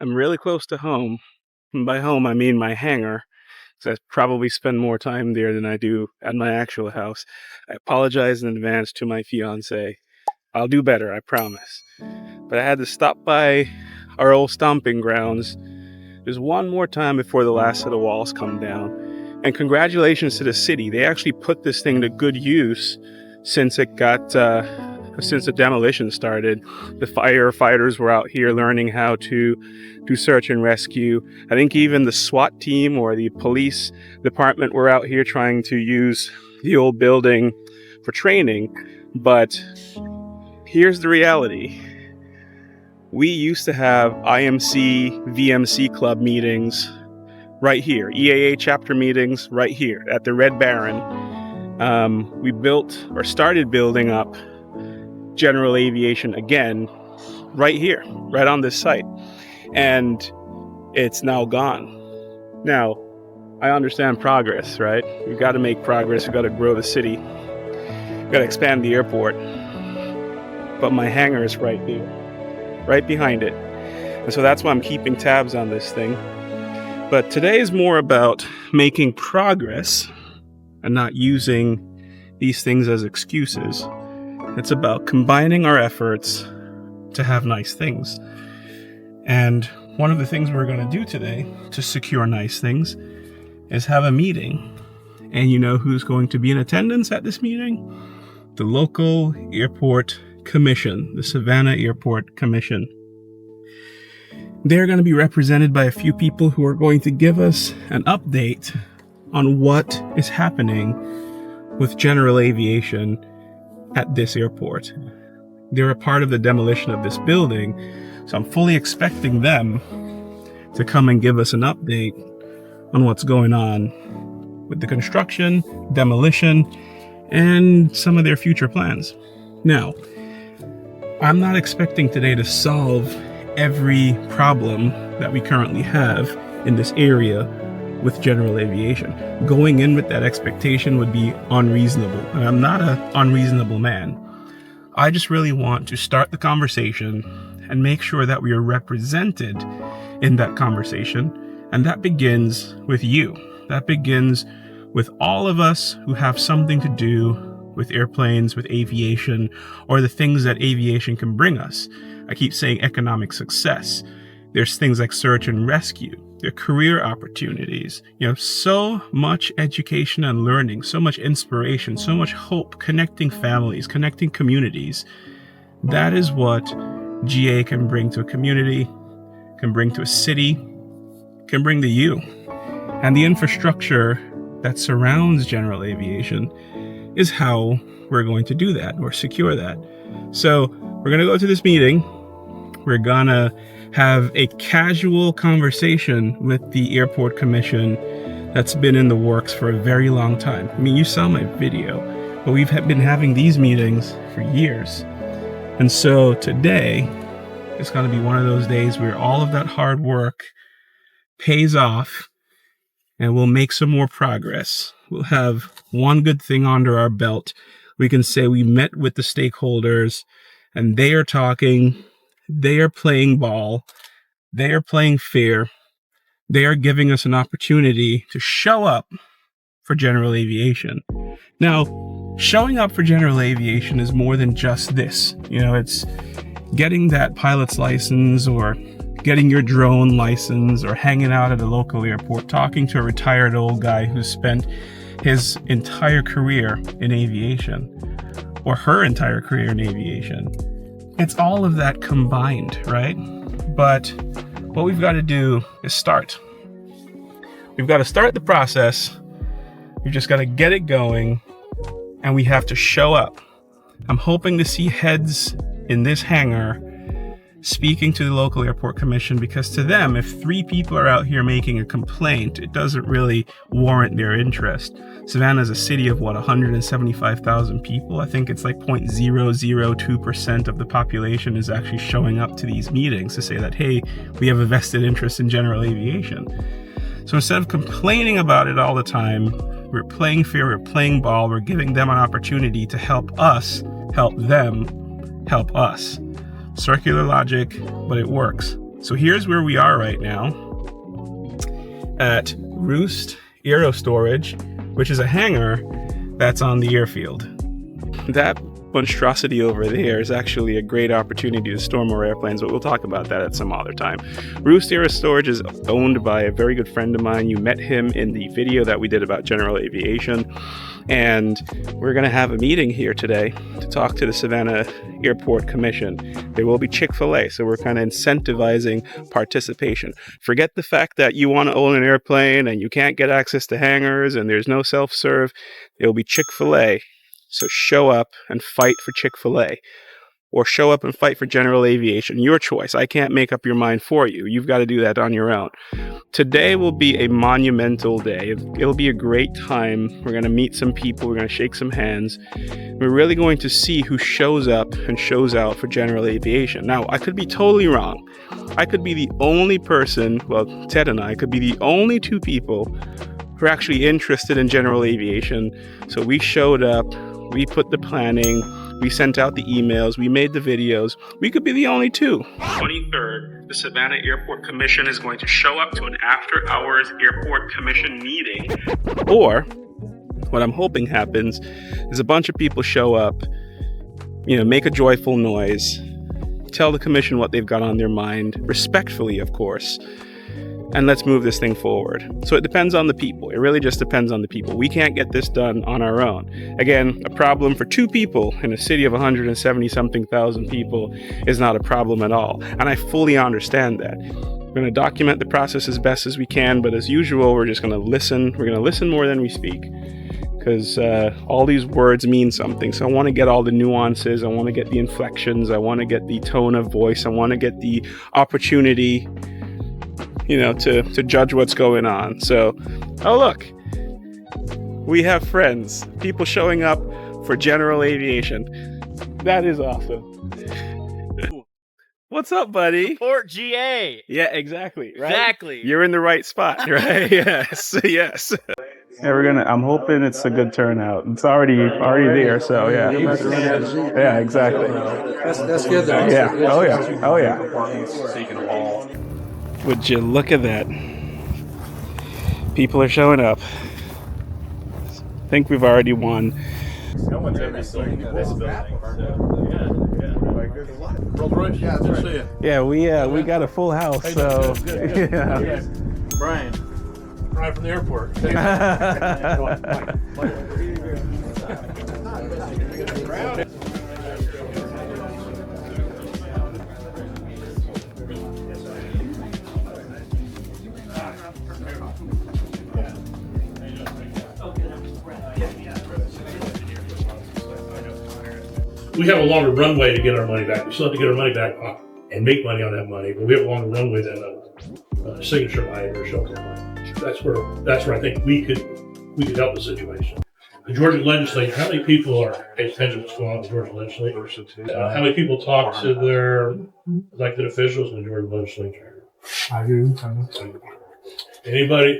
I'm really close to home. And by home, I mean my hangar, because I probably spend more time there than I do at my actual house. I apologize in advance to my fiance. I'll do better, I promise. But I had to stop by our old stomping grounds just one more time before the last of the walls come down. And congratulations to the city. They actually put this thing to good use since it got, since the demolition started. The firefighters were out here learning how to do search and rescue. I think even the SWAT team or the police department were out here trying to use the old building for training. But here's the reality. We used to have IMC, VMC club meetings right here. EAA chapter meetings right here at the Red Baron. We built or started building up General Aviation again right here, right on this site. And it's now gone. Now, I understand progress, right? We've got to make progress. We've got to grow the city. We've got to expand the airport. But my hangar is right there, right behind it. And so that's why I'm keeping tabs on this thing. But today is more about making progress and not using these things as excuses. It's about combining our efforts to have nice things. And one of the things we're going to do today to secure nice things is have a meeting. And you know who's going to be in attendance at this meeting? The local airport commission, the Savannah Airport Commission. They're going to be represented by a few people who are going to give us an update on what is happening with General Aviation at this airport. They're a part of the demolition of this building, so I'm fully expecting them to come and give us an update on what's going on with the construction, demolition, and some of their future plans. Now, I'm not expecting today to solve every problem that we currently have in this area with General Aviation. Going in with that expectation would be unreasonable, and I'm not an unreasonable man. I just really want to start the conversation and make sure that we are represented in that conversation, and that begins with you. That begins with all of us who have something to do with airplanes, with aviation, or the things that aviation can bring us. I keep saying economic success. There's things like search and rescue. There are career opportunities. So much education and learning, so much inspiration, so much hope, connecting families, connecting communities. That is what GA can bring to a community, can bring to a city, can bring to you. And the infrastructure that surrounds General Aviation is how we're going to do that or secure that. So we're going to go to this meeting. We're going to have a casual conversation with the Airport Commission that's been in the works for a very long time. I mean, you saw my video, but we've been having these meetings for years. And so today is going to be one of those days where all of that hard work pays off and we'll make some more progress. We'll have one good thing under our belt. We can say we met with the stakeholders and they are talking, they are playing ball, they are playing fair, they are giving us an opportunity to show up for General Aviation. Now, showing up for General Aviation is more than just this. It's getting that pilot's license or getting your drone license or hanging out at a local airport, talking to a retired old guy who spent his entire career in aviation or her entire career in aviation. It's all of that combined, right? But what we've got to do is start. We've got to start the process. We've just got to get it going and we have to show up. I'm hoping to see heads in this hangar speaking to the local airport commission, because to them, if 3 people are out here making a complaint, it doesn't really warrant their interest. Savannah is a city of 175,000 people. I think it's like 0.002% of the population is actually showing up to these meetings to say that, hey, we have a vested interest in General Aviation. So instead of complaining about it all the time, we're playing fair, we're playing ball, we're giving them an opportunity to help us, help them, help us. Circular logic, but it works. So here's where we are right now at Roost Aero Storage, which is a hangar that's on the airfield. That monstrosity over there is actually a great opportunity to store more airplanes, but we'll talk about that at some other time. Roost Aero Storage is owned by a very good friend of mine. You met him in the video that we did about General Aviation. And we're going to have a meeting here today to talk to the Savannah Airport Commission. There will be Chick-fil-A, so we're kind of incentivizing participation. Forget the fact that you want to own an airplane and you can't get access to hangars and there's no self-serve. There will be Chick-fil-A, so show up and fight for Chick-fil-A. Or show up and fight for General Aviation. Your choice. I can't make up your mind for you. You've got to do that on your own. Today will be a monumental day. It'll be a great time. We're going to meet some people. We're going to shake some hands. We're really going to see who shows up and shows out for General Aviation. Now, I could be totally wrong. I could be the only person, well, Ted and I could be the only two people who are actually interested in General Aviation. So we showed up. We put the planning. We sent out the emails, we made the videos. We could be the only two. 23rd, the Savannah Airport Commission is going to show up to an after-hours Airport Commission meeting. Or, what I'm hoping happens is a bunch of people show up, make a joyful noise, tell the commission what they've got on their mind, respectfully, of course, and let's move this thing forward. So it depends on the people. It really just depends on the people. We can't get this done on our own. Again, a problem for two people in a city of 170-something thousand people is not a problem at all. And I fully understand that. We're going to document the process as best as we can, but as usual, we're just going to listen. We're going to listen more than we speak, because all these words mean something. So I want to get all the nuances. I want to get the inflections. I want to get the tone of voice. I want to get the opportunity to judge what's going on. So, oh look, we have friends, people showing up for General Aviation. That is awesome. What's up, buddy? Port GA. Yeah, exactly. Right? Exactly. You're in the right spot, right? Yes, yes. Yeah, I'm hoping it's a good turnout. It's already there, so yeah. Yeah, exactly. That's good though. Yeah. Oh yeah. Would you look at that? People are showing up. I think we've already won. No one's ever seen this building. So, Yeah, we got a full house. So yeah. Brian from the airport. We have a longer runway to get our money back. We still have to get our money back and make money on that money, but we have a longer runway than a signature line or shelter line. That's where I think we could help the situation. The Georgia legislature, how many people are paying attention to what's going on in the Georgia legislature? How many people talk to their elected officials in the Georgia legislature? I do. Anybody?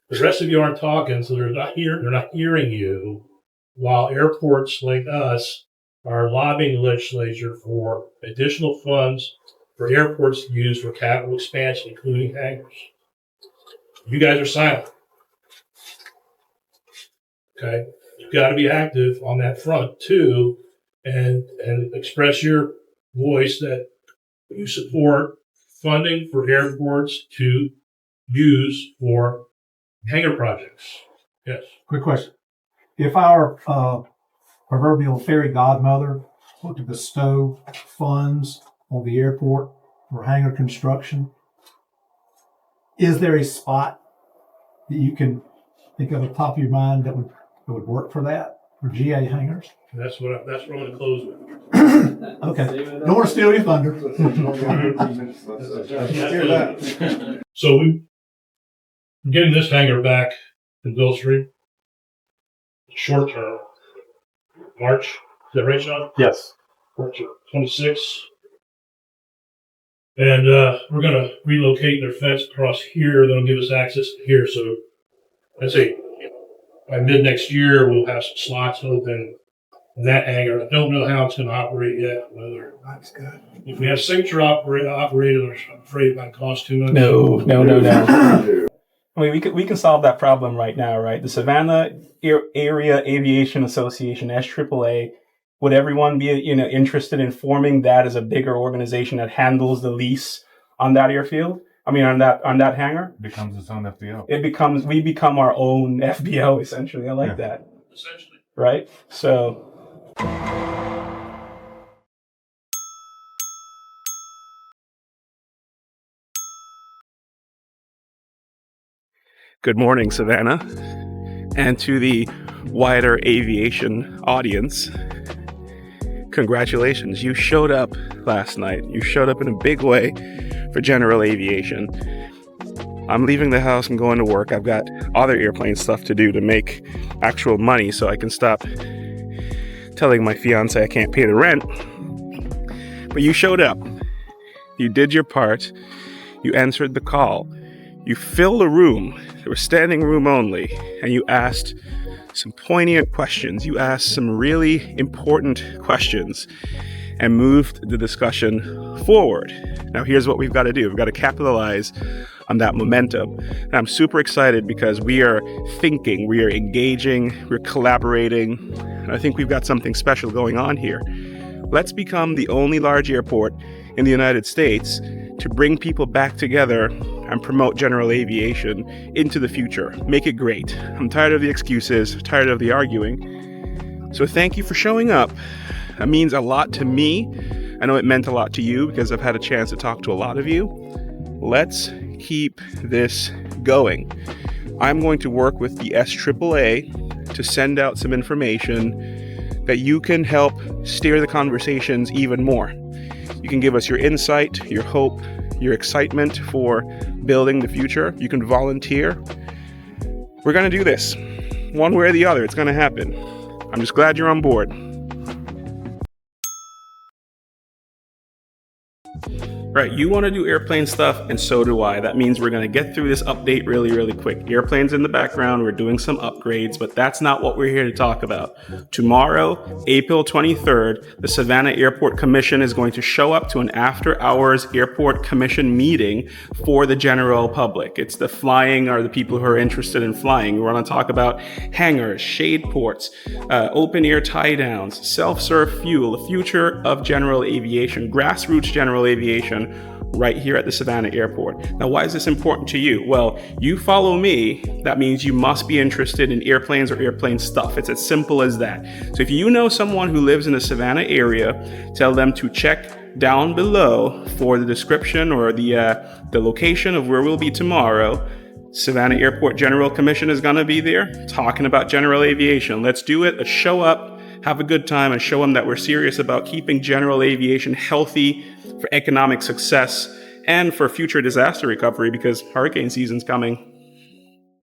The rest of you aren't talking, so they're not hearing you. While airports like us are lobbying the legislature for additional funds for airports to use for capital expansion, including hangars. You guys are silent. Okay? You've got to be active on that front too, and express your voice that you support funding for airports to use for hangar projects. Yes. Quick question. If our proverbial fairy godmother were to bestow funds on the airport for hangar construction, is there a spot that you can think of at the top of your mind that would work for that, for GA hangars? That's what I'm going to close with. Okay. Don't want to steal your thunder. So we're getting this hangar back in Bill Street. Short term. March. Is that right, Sean? Yes. March 26th. And we're going to relocate their fence across here. That'll give us access to here. So I'd say by mid next year, we'll have some slots open that hangar. I don't know how it's going to operate yet. Whether That's good. if we have signature operators, I'm afraid it might cost too much. No. I mean, we can solve that problem right now, right? The Savannah Area Aviation Association, SAAA, would everyone be, interested in forming that as a bigger organization that handles the lease on that airfield? I mean, on that hangar? Becomes its own FBO. We become our own FBO, essentially. I like that. Essentially. Right? So. Good morning, Savannah, and to the wider aviation audience. Congratulations, you showed up last night. You showed up in a big way for General Aviation. I'm leaving the house and going to work. I've got other airplane stuff to do to make actual money so I can stop telling my fiance I can't pay the rent. But you showed up. You did your part. You answered the call. You filled a room. There was standing room only. And you asked some poignant questions. You asked some really important questions and moved the discussion forward. Now, here's what we've got to do. We've got to capitalize on that momentum. And I'm super excited because we are thinking, we are engaging, we're collaborating. And I think we've got something special going on here. Let's become the only large airport in the United States to bring people back together and promote general aviation into the future. Make it great. I'm tired of the excuses, tired of the arguing. So thank you for showing up. That means a lot to me. I know it meant a lot to you because I've had a chance to talk to a lot of you. Let's keep this going. I'm going to work with the SAAA to send out some information that you can help steer the conversations even more. You can give us your insight, your hope, your excitement for building the future. You can volunteer. We're going to do this. One way or the other, it's going to happen. I'm just glad you're on board. Right, you want to do airplane stuff, and so do I. That means we're going to get through this update really, really quick. Airplanes in the background, we're doing some upgrades, but that's not what we're here to talk about. Tomorrow, April 23rd, the Savannah Airport Commission is going to show up to an after-hours Airport Commission meeting for the general public. It's the flying or the people who are interested in flying. We're going to talk about hangars, shade ports, open-air tie-downs, self-serve fuel, the future of general aviation, grassroots general aviation, right here at the Savannah Airport. Now, why is this important to you? Well, you follow me, that means you must be interested in airplanes or airplane stuff. It's as simple as that. So if you know someone who lives in the Savannah area, tell them to check down below for the description or the location of where we'll be tomorrow. Savannah Airport General Commission is going to be there talking about general aviation. Let's do it. Let's show up, have a good time, and show them that we're serious about keeping general aviation healthy for economic success and for future disaster recovery because hurricane season's coming.